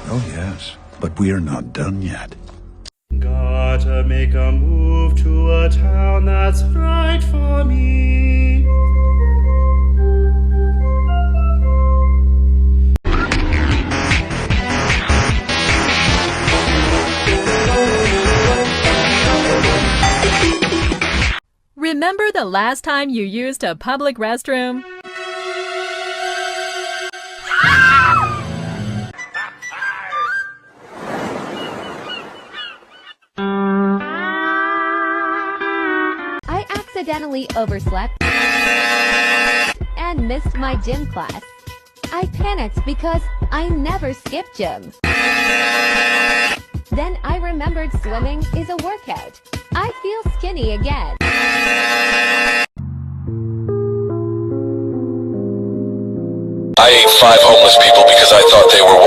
Oh, yes, but we're not done yet. Gotta make a move to a town that's right for me. Remember the last time you used a public restroom? I accidentally overslept and missed my gym class. I panicked because I never skip gym. Then I remembered swimming is a workout. I feel skinny again. I ate 5 homeless people because I thought they were water.